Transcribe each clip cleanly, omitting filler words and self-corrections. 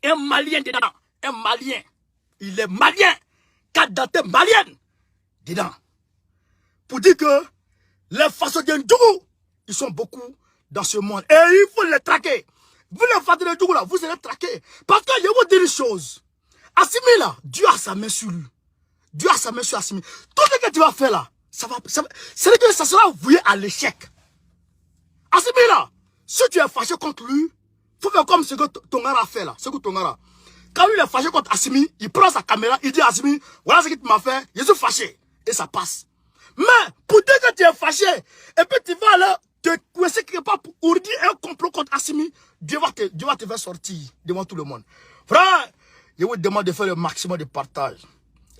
un Malien dedans. Un Malien. Il est malien. Carte d'identité malienne dedans. Pour dire que les façons de Ndjougou, ils sont beaucoup dans ce monde. Et il faut les traquer. Vous les façons de Ndjougou là, vous allez traquer. Parce que je vais vous dire une chose. Assimi là, Dieu a sa main sur lui. Dieu a sa main sur Assimi. Tout ce que tu vas faire là, c'est que ça sera voué à l'échec. Assimi là, si tu es fâché contre lui, faut faire comme ce que Tongara a fait là. Ce que Tongara. Quand lui est fâché contre Assimi, il prend sa caméra, il dit à Assimi, voilà ce que tu m'as fait, je suis fâché. Et ça passe. Mais, pour dire que tu es fâché, et puis tu vas là, te coincer quelque part pour ourdir un complot contre Assimi, Dieu va te faire sortir devant tout le monde. Frère, je vous demande de faire le maximum de partage.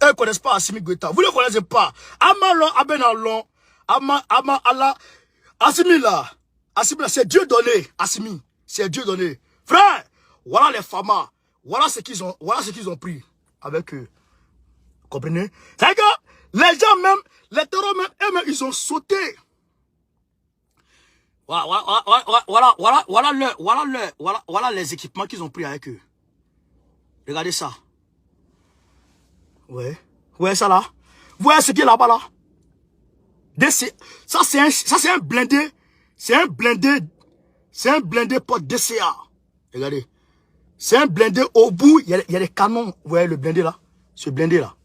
Eux ne connaissent pas Assimi Goïta. Vous ne le connaissez pas. Amalon, Abenalon, Allah, Assimi là, c'est Dieu donné. Assimi, c'est Dieu donné. Frère, voilà les famas. Voilà ce qu'ils ont pris avec eux. Comprenez? C'est que les gens même, les terrors même, eux-mêmes, ils ont sauté. Voilà les équipements qu'ils ont pris avec eux. Regardez ça. Ouais. Ouais, ça là. Vous voyez ce qui est là-bas là? Ça c'est un blindé. C'est un blindé. C'est un blindé porte DCA. Regardez. C'est un blindé au bout. Il y a des canons. Vous voyez le blindé là? Ce blindé là.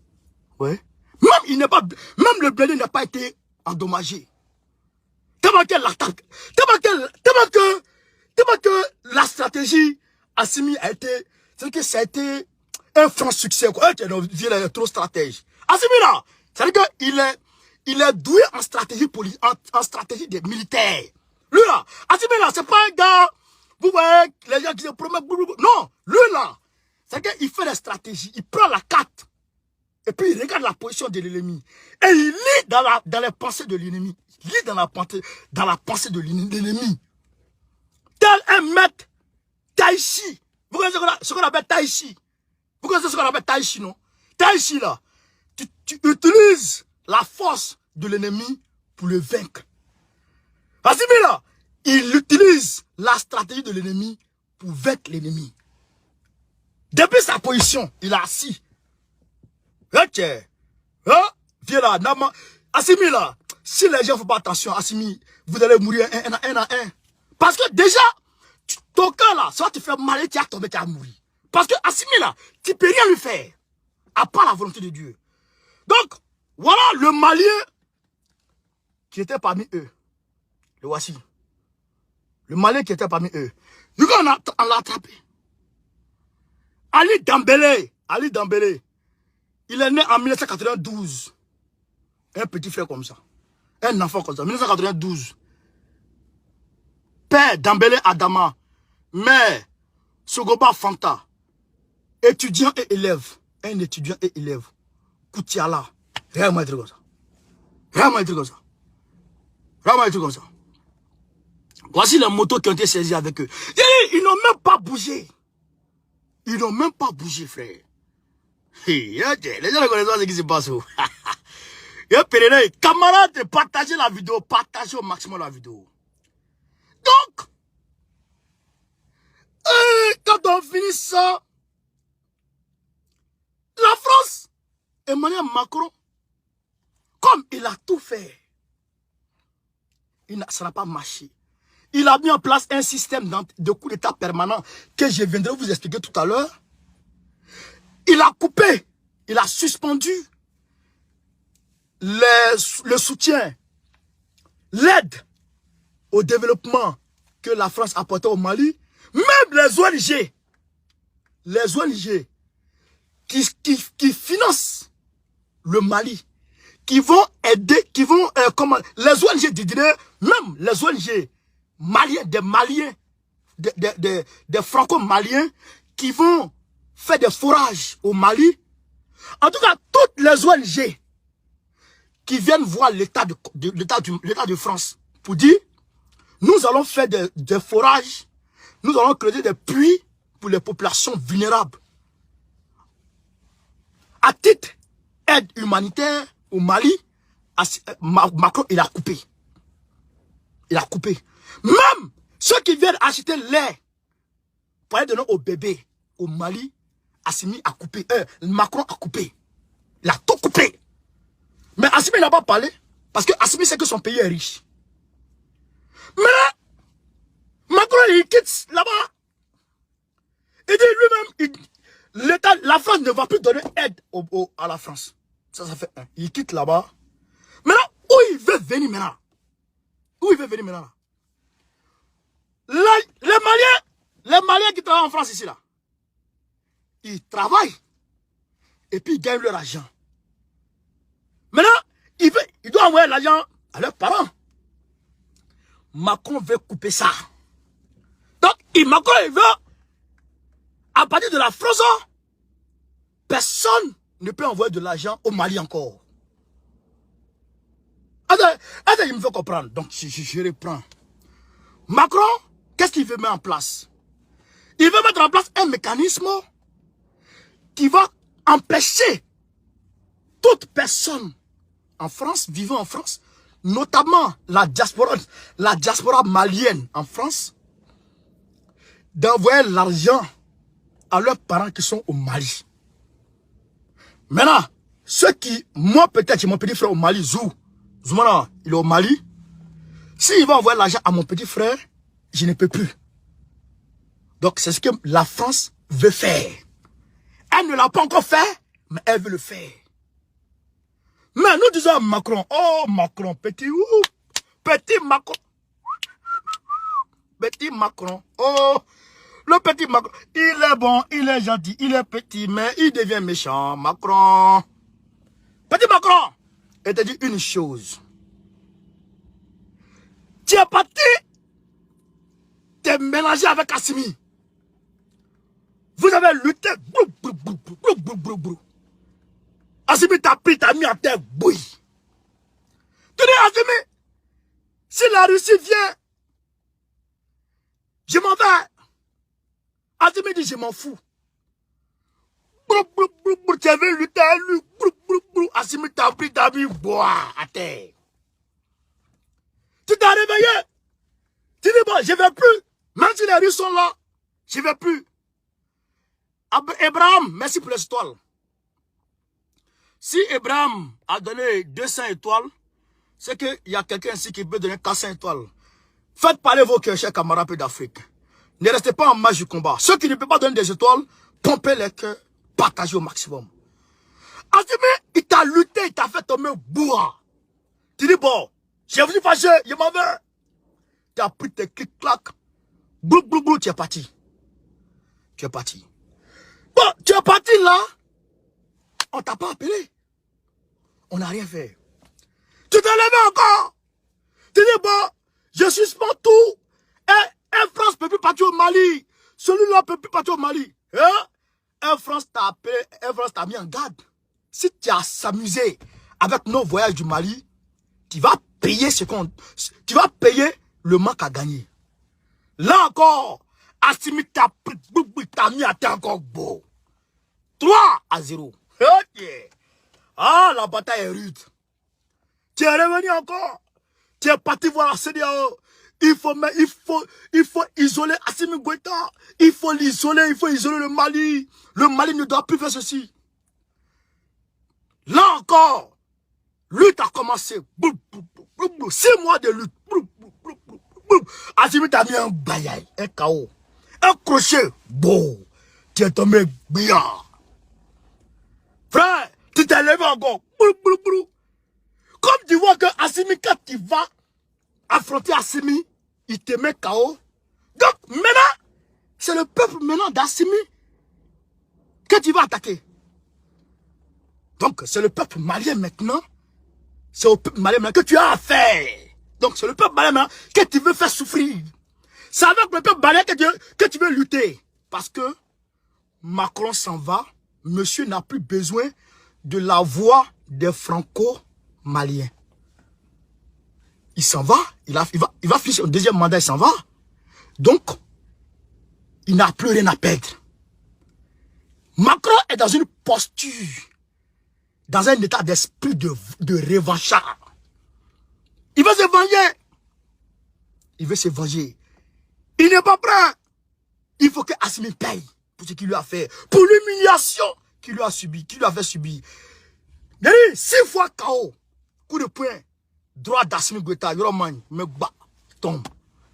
Ouais. Même le blindé n'a pas été endommagé. Tellement que la stratégie Assimi a été, c'est que ça a été un franc succès, quoi. Il est trop stratège. Assimi là, c'est-à-dire qu'il est doué en stratégie en stratégie des militaires. Lui là, Assimi là, c'est pas un gars, vous voyez, les gens qui se promettent, non, lui là, c'est qu'il fait des stratégies, il prend la carte. Et puis il regarde la position de l'ennemi. Et il lit dans les pensées de l'ennemi. Il lit dans la pensée de l'ennemi. Tel un maître Taichi. Vous connaissez ce qu'on appelle Taichi? Vous connaissez ce qu'on appelle Taichi, non? Taichi là, tu utilises la force de l'ennemi pour le vaincre. Assimi là, il utilise la stratégie de l'ennemi pour vaincre l'ennemi. Depuis sa position, il a assis. Ok. Hein? Viens là, Assimi là, si les gens ne font pas attention, Assimi, vous allez mourir un à un. Parce que déjà, ton cœur là, ça va te faire mal et tu vas tomber, tu vas mourir. Parce que Assimi là, tu ne peux rien lui faire. À part la volonté de Dieu. Donc, voilà le Malien qui était parmi eux. Le voici. Le Malien qui était parmi eux. Nous, on l'a attrapé. Ali Dambélé. Il est né en 1992. Un petit frère comme ça. Un enfant comme ça. 1992. Père Dambélé Adama. Mère Sogoba Fanta. Étudiant et élève. Un étudiant et élève. Koutiala. Regarde-moi un truc comme ça. Regarde-moi un truc comme ça. Regarde-moi un truc comme ça. Voici les motos qui ont été saisies avec eux. Ils n'ont même pas bougé. Ils n'ont même pas bougé, frère. Les gens ne connaissent pas ce qui se passe. Camarades, partagez la vidéo. Partagez au maximum la vidéo. Donc, quand on finit ça, la France, Emmanuel Macron, comme il a tout fait, ça n'a pas marché. Il a mis en place un système de coup d'état permanent que je viendrai vous expliquer tout à l'heure. Il a coupé, il a suspendu le soutien, l'aide au développement que la France apportait au Mali. Même les ONG qui financent le Mali, qui vont aider, les ONG même les ONG maliens, des franco-maliens qui vont faire des forages au Mali. En tout cas, toutes les ONG qui viennent voir l'État de France pour dire, nous allons faire des forages, nous allons creuser des puits pour les populations vulnérables. À titre aide humanitaire au Mali, Macron, il a coupé. Il a coupé. Même ceux qui viennent acheter lait pour aller donner aux bébés, au Mali, Assimi a coupé. Macron a coupé. Il a tout coupé. Mais Assimi n'a pas parlé. Parce que Assimi sait que son pays est riche. Mais là, Macron, il quitte là-bas. Il dit lui-même, la France ne va plus donner aide à la France. Ça fait un. Il quitte là-bas. Maintenant, où il veut venir maintenant? Où il veut venir maintenant? Là, les Maliens qui travaillent en France ici, là, ils travaillent. Et puis ils gagnent leur argent. Maintenant, il doit envoyer l'argent à leurs parents. Macron veut couper ça. Donc, Macron, il veut, à partir de la France, personne ne peut envoyer de l'argent au Mali encore. Attends, il me fait comprendre. Donc, je reprends. Macron, qu'est-ce qu'il veut mettre en place? Il veut mettre en place un mécanisme qui va empêcher toute personne en France, vivant en France, notamment la diaspora malienne en France, d'envoyer l'argent à leurs parents qui sont au Mali. Maintenant, ceux qui, moi peut-être, j'ai mon petit frère au Mali, Zoumana, il est au Mali. S'il va envoyer l'argent à mon petit frère, je ne peux plus. Donc c'est ce que la France veut faire. Elle ne l'a pas encore fait, mais elle veut le faire. Mais nous disons à Macron, oh Macron, petit Macron. Petit Macron, oh, le petit Macron, il est bon, il est gentil, il est petit, mais il devient méchant, Macron. Petit Macron, et te dit une chose. Tu es parti, tu es mélangé avec Assimi. Vous avez lutté, Assimi t'a pris, t'a mis à terre, bouille. Tu dis Assimi, si la Russie vient, je m'en vais. Assimi dit, je m'en fous. Tu avais lutté, Assimi t'a pris, t'a mis, bois, à terre. Tu t'es réveillé. Tu dis, bon, je ne vais plus. Même si les Russes sont là, je ne vais plus. Abraham, merci pour les étoiles. Si Abraham a donné 200 étoiles, c'est qu'il y a quelqu'un ici qui peut donner 400 étoiles. Faites parler vos cœurs, chers camarades d'Afrique. Ne restez pas en marge du combat. Ceux qui ne peuvent pas donner des étoiles, pompez les cœurs, partagez au maximum. Assimi, il t'a lutté, il t'a fait tomber bourra. Tu dis, bon, j'ai voulu fâcher, je m'en vais. Tu as pris tes clics-clacs. Blou, tu es parti. Tu es parti. Bon, tu es parti là. On t'a pas appelé. On n'a rien fait. Tu t'es levé encore. Tu dis, bon, je suspends tout. Et France ne peut plus partir au Mali. Celui-là ne peut plus partir au Mali. Hein? France t'a appelé, France t'a mis en garde. Si tu as s'amusé avec nos voyages du Mali, tu vas payer tu vas payer le manque à gagner. Là encore, Assimi t'a mis à terre encore beau. 3-0. Ok. Ah, la bataille est rude. Tu es revenu encore. Tu es parti voir la CEDEAO. Il faut isoler Assimi Goïta. Il faut l'isoler, il faut isoler le Mali. Le Mali ne doit plus faire ceci. Là encore, lutte a commencé. 6 mois de lutte. Assimi t'a mis un bayaille, un chaos, un crochet. Bon, tu es tombé bien. Frère, tu t'es levé encore. Comme tu vois que Assimi, quand tu vas affronter Assimi, il te met KO. Donc maintenant, c'est le peuple maintenant d'Assimi que tu vas attaquer. Donc c'est le peuple malien maintenant. C'est au peuple malien maintenant que tu as affaire. Donc c'est le peuple malien maintenant que tu veux faire souffrir. C'est avec le peuple malien que tu veux lutter. Parce que Macron s'en va. Monsieur n'a plus besoin de la voix des franco-maliens. Il s'en va, il va finir son deuxième mandat, il s'en va. Donc, il n'a plus rien à perdre. Macron est dans une posture, dans un état d'esprit de revanchard. Il veut se venger. Il veut se venger. Il n'est pas prêt. Il faut que Assimi paye pour ce qu'il lui a fait, pour l'humiliation qu'il lui a subi, qu'il lui a fait subir. Il a dit 6 fois KO, coup de poing, droit d'Assimi Goïta, il me bat, il tombe.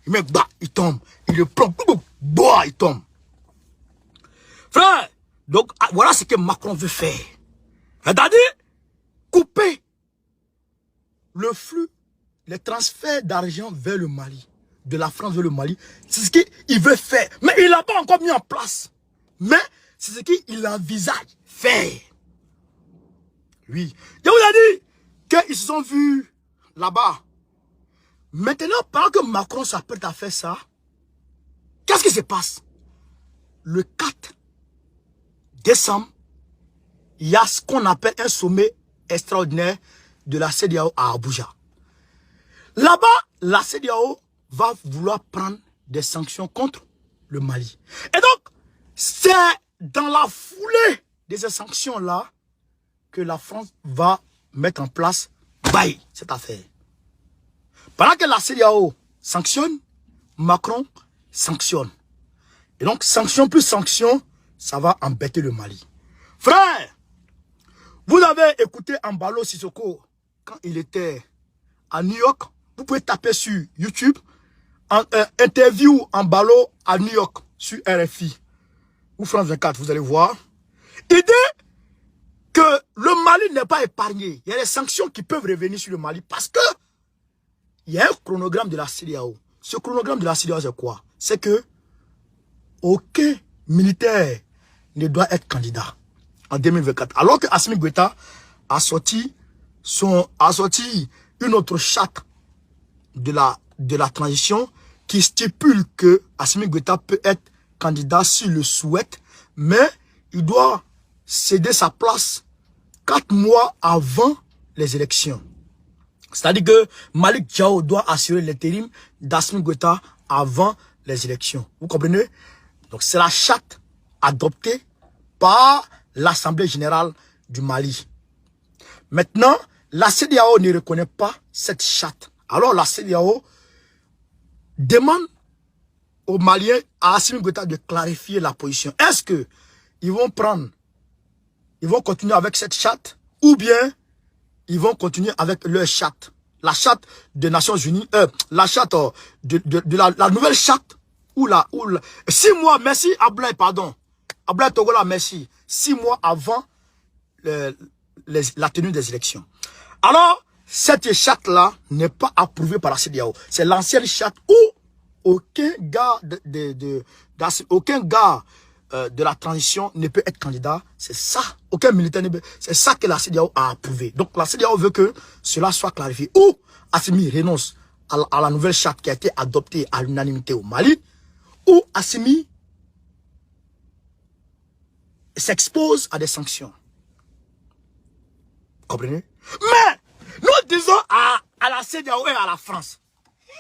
Il me bat, il tombe. Il le prend, boah, il tombe. Frère, donc voilà ce que Macron veut faire. C'est-à-dire, couper le flux, les transferts d'argent vers le Mali, de la France vers le Mali. C'est ce qu'il veut faire. Mais il n'a pas encore mis en place. Mais c'est ce qu'il envisage faire. Oui. Je vous ai dit qu'ils se sont vus là-bas. Maintenant, pendant que Macron s'apprête à faire ça, qu'est-ce qui se passe? Le 4 décembre, il y a ce qu'on appelle un sommet extraordinaire de la CEDEAO à Abuja. Là-bas, la CEDEAO va vouloir prendre des sanctions contre le Mali. Et donc, c'est dans la foulée de ces sanctions-là que la France va mettre en place cette affaire. Pendant que la CEDEAO sanctionne, Macron sanctionne. Et donc, sanction plus sanction, ça va embêter le Mali. Frère, vous avez écouté Embalo Sissoko quand il était à New York. Vous pouvez taper sur YouTube, interview Embalo à New York sur RFI ou France 24, vous allez voir. Il dit que le Mali n'est pas épargné. Il y a des sanctions qui peuvent revenir sur le Mali parce que il y a un chronogramme de la CEDEAO. Ce chronogramme de la CEDEAO, c'est quoi? C'est que aucun militaire ne doit être candidat en 2024. Alors que Assimi Goïta a sorti une autre charte de la transition qui stipule que Assimi Goïta peut être candidat s'il le souhaite, mais il doit céder sa place 4 mois avant les élections. C'est-à-dire que Malik Diao doit assurer l'intérim d'Assimi Goïta avant les élections. Vous comprenez? Donc c'est la charte adoptée par l'Assemblée générale du Mali. Maintenant, la CEDEAO ne reconnaît pas cette charte. Alors la CEDEAO demande aux Maliens, à Assimi Goïta de clarifier la position. Est-ce que ils vont continuer avec cette charte ou bien ils vont continuer avec leur charte, la charte des Nations Unies, la charte de la nouvelle charte, ou 6 mois, merci Ablaï, pardon, Ablaï Togola, merci, 6 mois avant la tenue des élections. Alors, cette charte-là n'est pas approuvée par la CEDEAO. C'est l'ancienne charte où aucun gars de la transition ne peut être candidat. C'est ça. Aucun militaire ne peut. C'est ça que la CEDEAO a approuvé. Donc la CEDEAO veut que cela soit clarifié. Ou Assimi renonce à la nouvelle charte qui a été adoptée à l'unanimité au Mali, ou Assimi s'expose à des sanctions. Vous comprenez? Mais nous disons à la CEDEAO et à la France.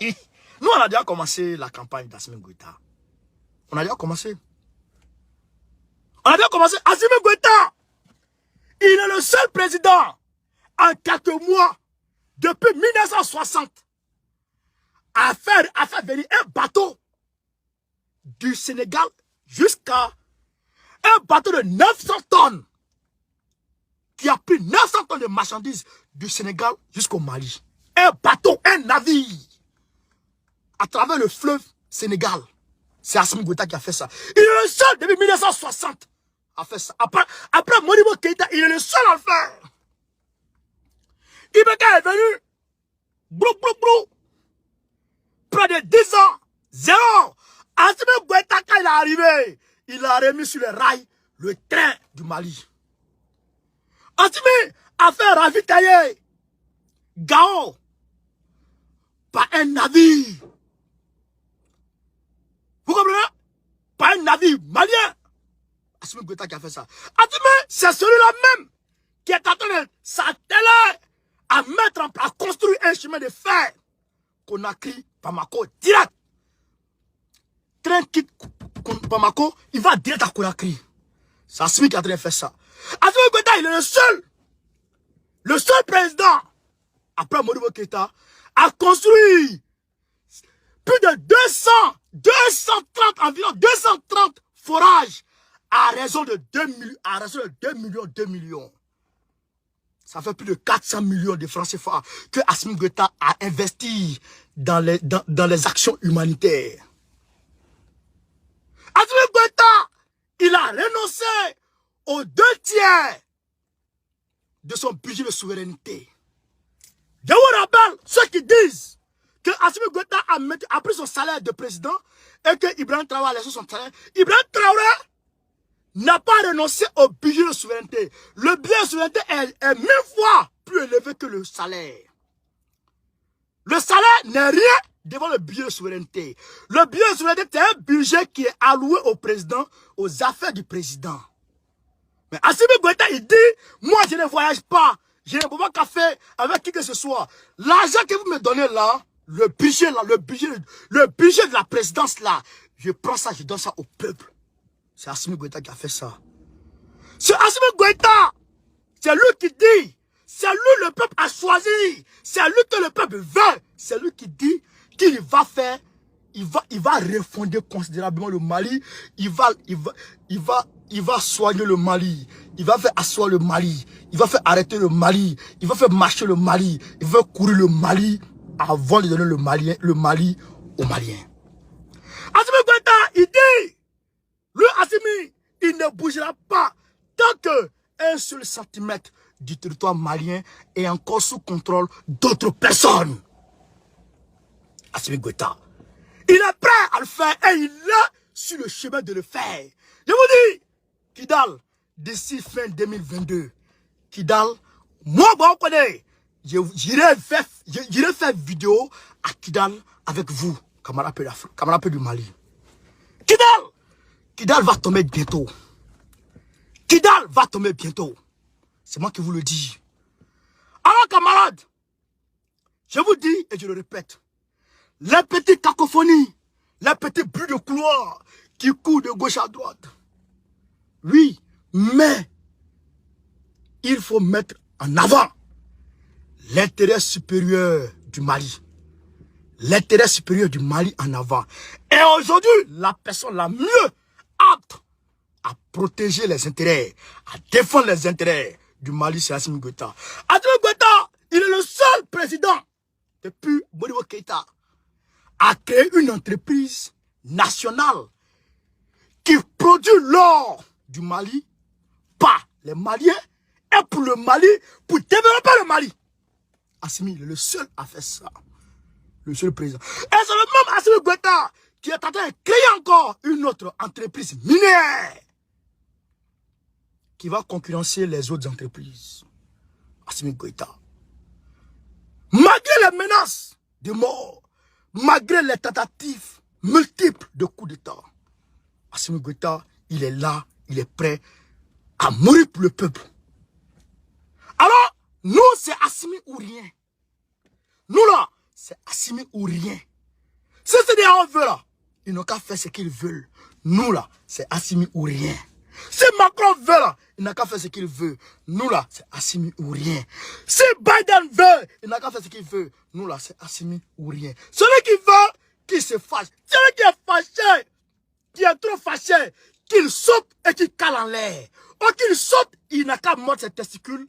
Nous, on a déjà commencé la campagne d'Assimi Goïta. On a déjà commencé. Assimi Goïta, il est le seul président en 4 mois, depuis 1960, à faire venir un bateau du Sénégal jusqu'à un bateau de 900 tonnes qui a pris 900 tonnes de marchandises du Sénégal jusqu'au Mali. Un bateau, un navire à travers le fleuve Sénégal. C'est Assimi Goïta qui a fait ça. Il est le seul depuis 1960 à faire ça. Après Modibo Keïta, il est le seul à le faire. Ibeka est venu. Brou. Près de 10 ans. 0. Assimi Goïta, quand il est arrivé, il a remis sur les rails le train du Mali. Assimi a fait ravitailler Gao par un navire. Vous comprenez? Par un navire malien. Assimi Goïta qui a fait ça. Assimi, c'est celui-là même qui est en train de s'atteler à mettre en place, à construire un chemin de fer. Conakry, Bamako, direct. Train quitte Bamako, il va direct à Conakry. C'est Assimi qui est en train de faire ça. Assimi Goïta, il est le seul président, après Modibo Keïta, a construit plus de 230 forages à raison de 2 millions. Ça fait plus de 400 millions de francs CFA que Assimi Goïta a investi dans les actions humanitaires. Assimi Goïta, il a renoncé aux 2/3 de son budget de souveraineté. Je vous rappelle ceux qui disent que Assimi Goïta a pris son salaire de président et que Ibrahim Traoré a laissé son salaire. Ibrahim Traoré n'a pas renoncé au budget de souveraineté. Le budget de souveraineté est 1000 fois plus élevé que le salaire. Le salaire n'est rien devant le budget de souveraineté. Le budget de souveraineté, c'est un budget qui est alloué au président, aux affaires du président. Mais Assimi Goïta, il dit, moi je ne voyage pas, je ne bois pas café avec qui que ce soit. L'argent que vous me donnez là, le budget de la présidence là, je prends ça, je donne ça au peuple. C'est Assimi Goïta qui a fait ça. C'est Assimi Goïta. C'est lui qui dit. C'est lui le peuple a choisi. C'est lui que le peuple veut. C'est lui qui dit qu'il va faire. Il va refonder considérablement le Mali. Il va soigner le Mali. Il va faire asseoir le Mali. Il va faire arrêter le Mali. Il va faire marcher le Mali. Il va courir le Mali avant de donner le Mali aux Maliens. Assimi Goïta, il dit. Le Assimi, il ne bougera pas tant que un seul centimètre du territoire malien est encore sous contrôle d'autres personnes. Assimi Goïta, il est prêt à le faire et il est sur le chemin de le faire. Je vous dis, Kidal, d'ici fin 2022, Kidal, moi, bon, on connaît, j'irai faire vidéo à Kidal avec vous, camarades du Mali. Kidal va tomber bientôt. Kidal va tomber bientôt. C'est moi qui vous le dis. Alors, camarades, je vous dis et je le répète, les petites cacophonies, les petits bruits de couloir qui courent de gauche à droite. Oui, mais il faut mettre en avant l'intérêt supérieur du Mali. L'intérêt supérieur du Mali en avant. Et aujourd'hui, la personne la mieux apte à protéger les intérêts, à défendre les intérêts du Mali, c'est Assimi Goïta. Assimi Goïta, il est le seul président depuis Modibo Keïta à créer une entreprise nationale qui produit l'or du Mali par les Maliens et pour le Mali, pour développer le Mali. Assimi, il est le seul à faire ça. Le seul président. Et c'est le même Assimi Goïta qui est en train de créer encore une autre entreprise minière qui va concurrencer les autres entreprises. Assimi Goïta. Malgré les menaces de mort, malgré les tentatives multiples de coups d'État, Assimi Goïta, il est là, il est prêt à mourir pour le peuple. Alors, nous, c'est Assimi ou rien. Nous, là, c'est Assimi ou rien. Si c'est des gens veulent, là, ils n'ont qu'à faire ce qu'ils veulent. Nous, là, c'est Assimi ou rien. Si Macron veut, là, il n'a qu'à faire ce qu'il veut. Nous, là, c'est Assimi ou rien. Si Biden veut, il n'a qu'à faire ce qu'il veut. Nous, là, c'est Assimi ou rien. Celui qui veut, qu'il se fâche. Celui qui est fâché, qui est trop fâché, qu'il saute et qu'il cale en l'air. Ou qu'il saute, il n'a qu'à mordre ses testicules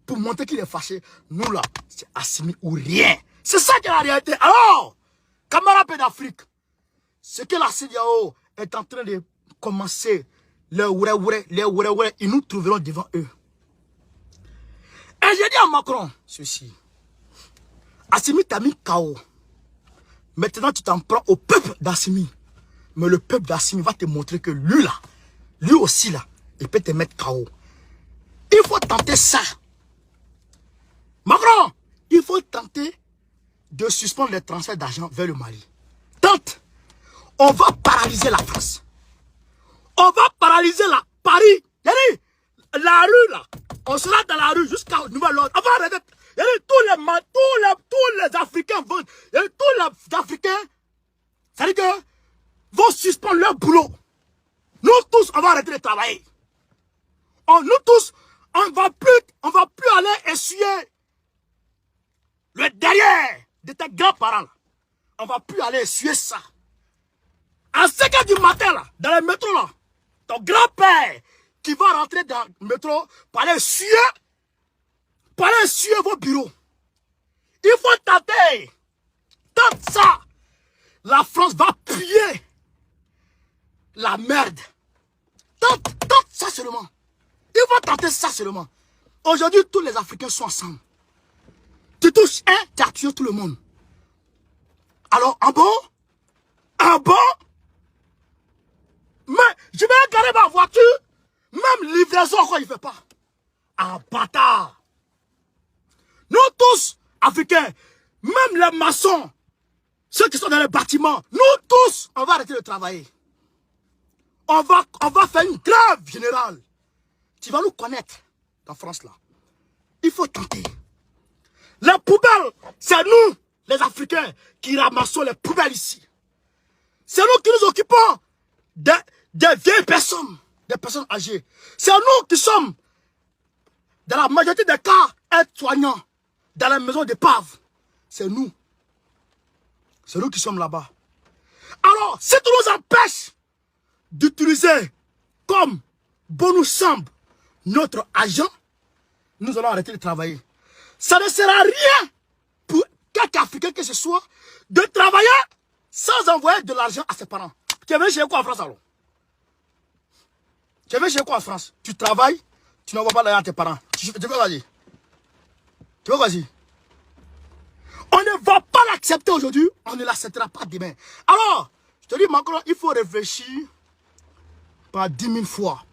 pour montrer qu'il est fâché. Nous, là, c'est Assimi ou rien. C'est ça qui est la réalité. Alors, camarades d'Afrique, ce que la CEDEAO est en train de commencer, les ouре, ils nous trouveront devant eux. Et j'ai dit à Macron ceci. Assimi t'a mis KO. Maintenant, tu t'en prends au peuple d'Assimi. Mais le peuple d'Assimi va te montrer que lui, là, lui aussi, là, il peut te mettre KO. Il faut tenter ça. Macron, il faut tenter de suspendre les transferts d'argent vers le Mali. Tente. On va paralyser la France. On va paralyser la Paris. La rue là. On sera dans la rue jusqu'à Nouvel-Ordre. On va arrêter. Tous les Africains vont. Tous les Africains, c'est-à-dire que vont suspendre leur boulot. Nous tous, on va arrêter de travailler. Nous tous, on va plus aller essuyer le derrière de tes grands-parents. On va plus aller essuyer ça. À 5 h du matin, là, dans les métros, là, ton grand-père qui va rentrer dans le métro pour aller suer vos bureaux. Il faut tenter. Tente ça. La France va puer la merde. Tente ça seulement. Il faut tenter ça seulement. Aujourd'hui, tous les Africains sont ensemble. Tu touches un, tu as tué tout le monde. Alors, en bon? Mais je vais garer ma voiture. Même livraison, quoi, il ne fait pas. Un bâtard. Nous tous, Africains, même les maçons, ceux qui sont dans les bâtiments, nous tous, on va arrêter de travailler. On va faire une grève générale. Tu vas nous connaître, en France, là. Il faut tenter. Les poubelles, c'est nous, les Africains, qui ramassons les poubelles ici. C'est nous qui nous occupons des vieilles personnes, des personnes âgées. C'est nous qui sommes, dans la majorité des cas, aides-soignants, dans les maisons d'épave. C'est nous. C'est nous qui sommes là-bas. Alors, si tu nous empêches d'utiliser comme bon nous semble notre agent, nous allons arrêter de travailler. Ça ne sert à rien pour quelque Africain que ce soit de travailler sans envoyer de l'argent à ses parents. Tu es venu chez quoi en France alors? Tu es venu chez quoi en France? Tu travailles, tu n'envoies pas l'argent à tes parents. Tu veux vas-y. Tu veux vas-y. On ne va pas l'accepter aujourd'hui, on ne l'acceptera pas demain. Alors, je te dis Macron, il faut réfléchir par 10 000 fois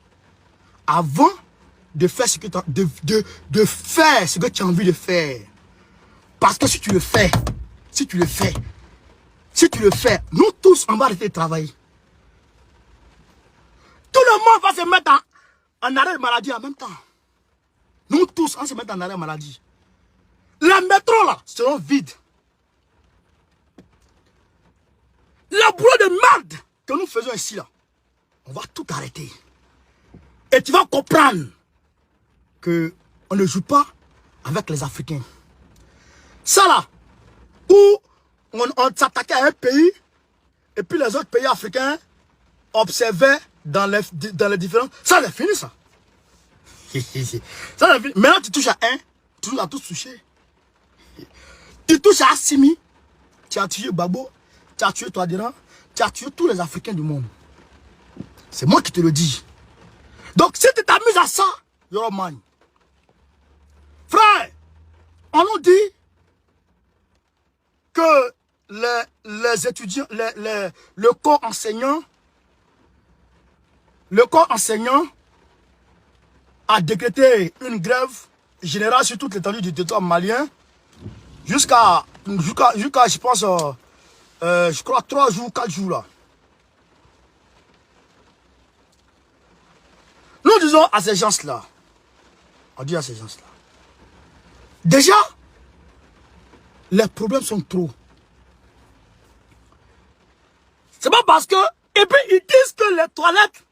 avant de faire ce que tu as envie de faire. Parce que si tu le fais, nous tous, on va arrêter de travailler. Tout le monde va se mettre en arrêt de maladie en même temps. Nous tous, on va se mettre en arrêt de maladie. Les métros là seront vides. Le boulot de merde que nous faisons ici là, on va tout arrêter. Et tu vas comprendre que on ne joue pas avec les Africains. Ça là, où on s'attaquait à un pays, et puis les autres pays africains observaient dans les différents... Ça c'est fini ça. Ça c'est fini. Maintenant tu touches à un, tu as tous touché. Tu touches à Assimi, tu as tué Babo, tu as tué Touadéra, tu as tué tous les Africains du monde. C'est moi qui te le dis. Donc si tu t'amuses à ça, you're man. Frère, on nous dit que les étudiants, le corps enseignant a décrété une grève générale sur toute l'étendue du territoire malien jusqu'à je pense, je crois 3 jours, 4 jours là. Nous disons à ces gens-là, déjà, les problèmes sont trop. C'est pas parce que, et puis ils disent que les toilettes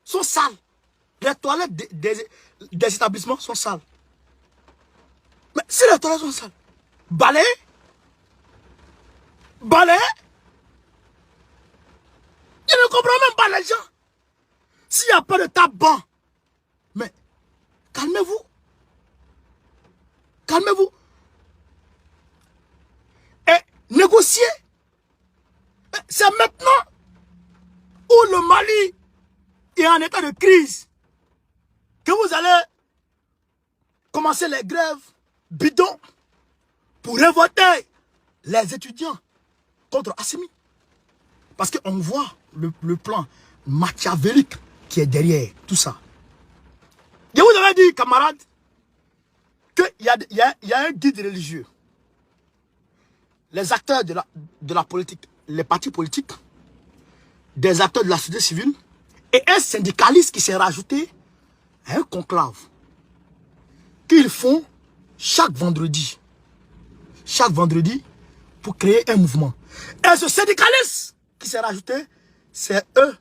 sont sales. Les toilettes des établissements sont sales. Mais si les toilettes sont sales, balayer. Je ne comprends même pas les gens. S'il n'y a pas de tabac, mais calmez-vous. Et négocier. C'est maintenant où le Mali est en état de crise que vous allez commencer les grèves bidons pour révolter les étudiants contre Assimi. Parce qu'on voit le plan machiavélique qui est derrière tout ça. Je vous avais dit, camarades, qu'il y a un guide religieux. Les acteurs de la politique, les partis politiques, des acteurs de la société civile et un syndicaliste qui s'est rajouté à un conclave qu'ils font chaque vendredi pour créer un mouvement. Et ce syndicaliste qui s'est rajouté, c'est eux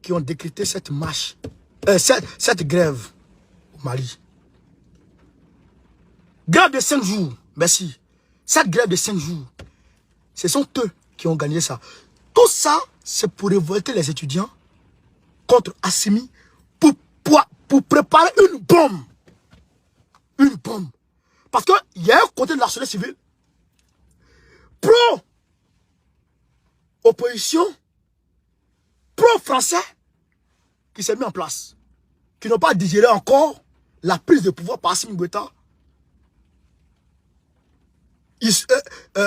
qui ont décrété cette marche, cette grève au Mali. Grève de 5 jours, merci. Cette grève de 5 jours, ce sont eux qui ont gagné ça. Tout ça, c'est pour révolter les étudiants contre Assimi pour préparer une bombe. Une bombe. Parce qu'il y a un côté de la société civile pro-opposition, pro-français qui s'est mis en place. Qui n'ont pas digéré encore la prise de pouvoir par Assimi Goïta.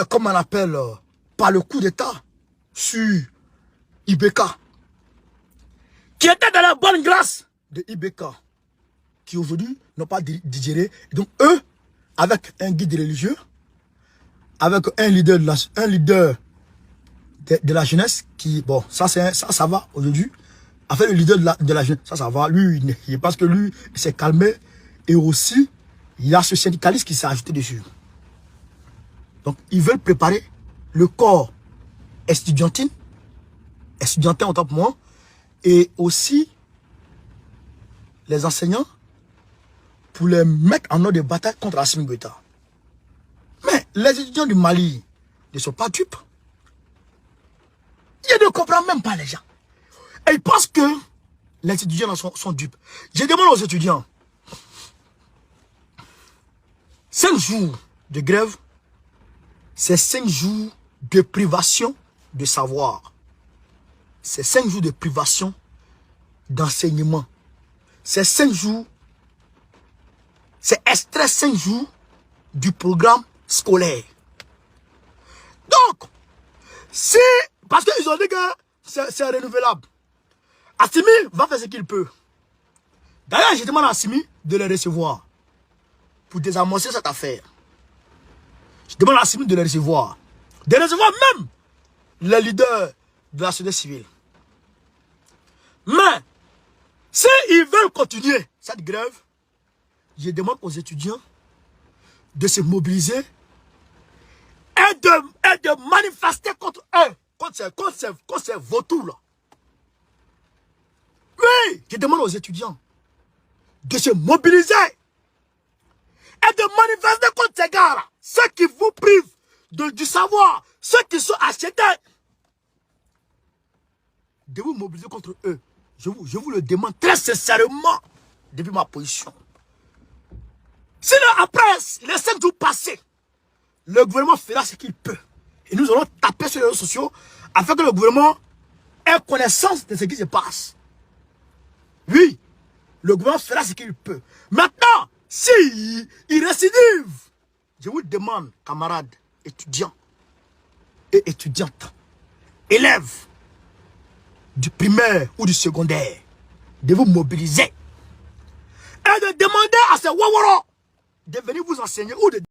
Comme on appelle, par le coup d'État sur Ibeka. Qui était dans la bonne grâce de Ibeka. Qui aujourd'hui n'ont pas digéré. Donc eux, avec un guide religieux, avec un leader de la jeunesse, qui, bon, ça va aujourd'hui. Avec le leader de la jeunesse, ça va. Lui, je pense que lui, il s'est calmé. Et aussi, il y a ce syndicaliste qui s'est ajouté dessus. Donc, ils veulent préparer le corps estudiantin autant pour moi, et aussi les enseignants pour les mettre en ordre de bataille contre Assimi Goïta. Mais les étudiants du Mali ne sont pas dupes. Ils ne comprennent même pas les gens. Et ils pensent que les étudiants sont dupes. Je demande aux étudiants, 5 jours de grève, c'est 5 jours de privation de savoir. C'est 5 jours de privation d'enseignement. C'est 5 jours, c'est extrait 5 jours du programme scolaire. Donc, si, parce qu'ils ont dit que c'est renouvelable, Assimi va faire ce qu'il peut. D'ailleurs, je demande à Assimi de les recevoir pour désamorcer cette affaire. Je demande à Assimi de les recevoir. De recevoir même les leaders de la société civile. Mais, s'ils veulent continuer cette grève, je demande aux étudiants de se mobiliser et de manifester contre eux, contre ces vautours-là. Oui, je demande aux étudiants de se mobiliser et de manifester contre ces gars-là. Ceux qui vous privent du savoir, ceux qui sont achetés, de vous mobiliser contre eux. Je vous le demande très sincèrement depuis ma position. Sinon, après les 5 jours passés, le gouvernement fera ce qu'il peut. Et nous allons taper sur les réseaux sociaux afin que le gouvernement ait connaissance de ce qui se passe. Oui, le gouvernement fera ce qu'il peut. Maintenant, s'il récidive, je vous demande, camarades, étudiants et étudiantes, élèves du primaire ou du secondaire, de vous mobiliser et de demander à ces Waworo de venir vous enseigner ou de